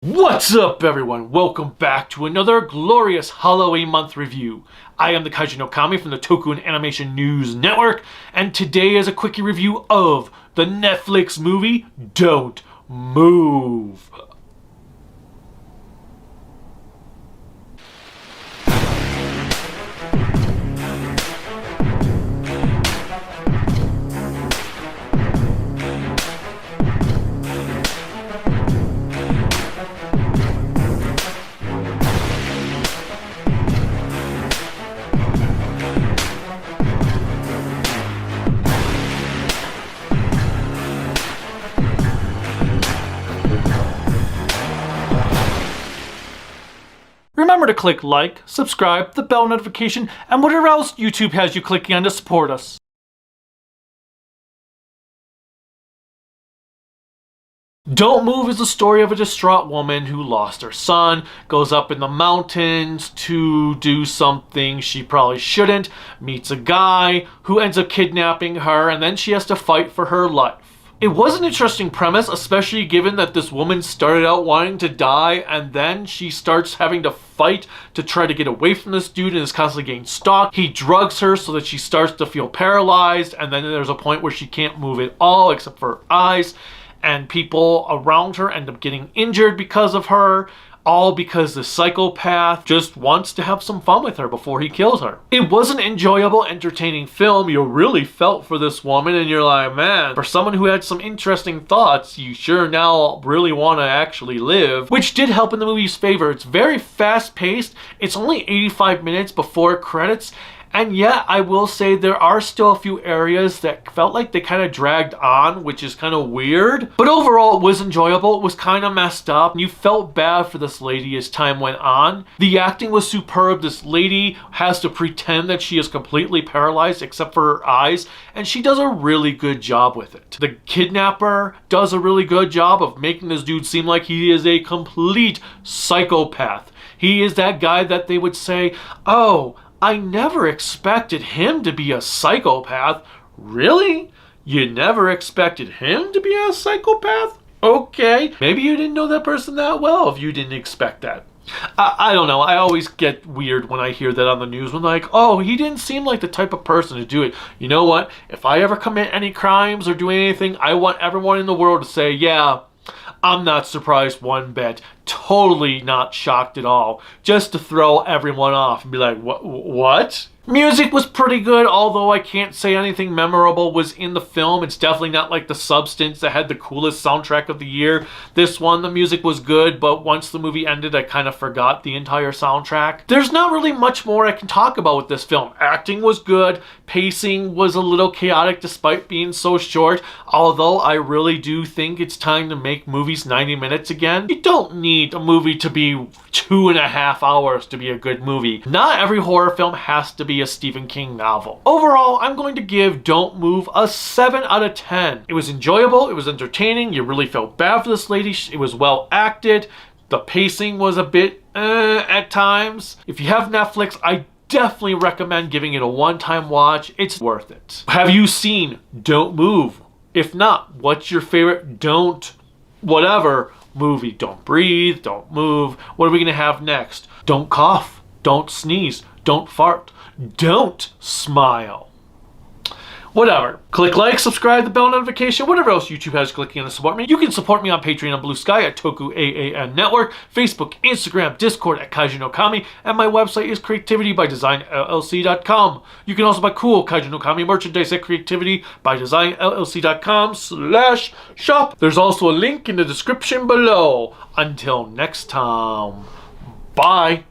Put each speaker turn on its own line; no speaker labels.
What's up, everyone? Welcome back to another glorious Halloween month review. I am the Kaiju no Kami from the Toku and Animation News Network, and today is a quickie review of the Netflix movie Don't Move. Remember to click like, subscribe, the bell notification, and whatever else YouTube has you clicking on to support us. Don't Move is the story of a distraught woman who lost her son, goes up in the mountains to do something she probably shouldn't, meets a guy who ends up kidnapping her, and then she has to fight for her life. It was an interesting premise, especially given that this woman started out wanting to die and then she starts having to fight to try to get away from this dude and is constantly getting stalked. He drugs her so that she starts to feel paralyzed, and then there's a point where she can't move at all except for her eyes, and people around her end up getting injured because of her. All because the psychopath just wants to have some fun with her before he kills her. It was an enjoyable, entertaining film. You really felt for this woman and you're like, man, for someone who had some interesting thoughts, you sure now really want to actually live, which did help in the movie's favor. It's very fast-paced. It's only 85 minutes before credits. And yet, I will say there are still a few areas that felt like they kind of dragged on, which is kind of weird. But overall, it was enjoyable. It was kind of messed up. You felt bad for this lady as time went on. The acting was superb. This lady has to pretend that she is completely paralyzed except for her eyes, and she does a really good job with it. The kidnapper does a really good job of making this dude seem like he is a complete psychopath. He is that guy that they would say, oh, I never expected him to be a psychopath. Really? You never expected him to be a psychopath? Okay. Maybe you didn't know that person that well if you didn't expect that. I don't know. I always get weird when I hear that on the news. When they're like, oh, he didn't seem like the type of person to do it. You know what? If I ever commit any crimes or do anything, I want everyone in the world to say, yeah, I'm not surprised one bit. Totally not shocked at all. Just to throw everyone off and be like, what? Music was pretty good, although I can't say anything memorable was in the film. It's definitely not like The Substance that had the coolest soundtrack of the year. This one, the music was good, but once the movie ended, I kind of forgot the entire soundtrack. There's not really much more I can talk about with this film. Acting was good. Pacing was a little chaotic despite being so short, although I really do think it's time to make movies 90 minutes again. You don't need a movie to be 2.5 hours to be a good movie. Not every horror film has to be a Stephen King novel. Overall, I'm going to give Don't Move a 7 out of 10. It was enjoyable, it was entertaining, you really felt bad for this lady, it was well acted, the pacing was a bit at times. If you have Netflix, I definitely recommend giving it a one-time watch. It's worth it. Have you seen Don't Move? If not, what's your favorite don't whatever movie? Don't breathe, don't move. What are we gonna have next? Don't cough, don't sneeze, don't fart, don't smile. Whatever. Click like, subscribe, the bell notification, whatever else YouTube has clicking on to support me. You can support me on Patreon and Bluesky at tokuaannetwork, Facebook, Instagram, Discord at Kaiju no Kami, and my website is creativitybydesignllc.com. You can also buy cool Kaiju no Kami merchandise at creativitybydesignllc.com/shop. There's also a link in the description below. Until next time, bye.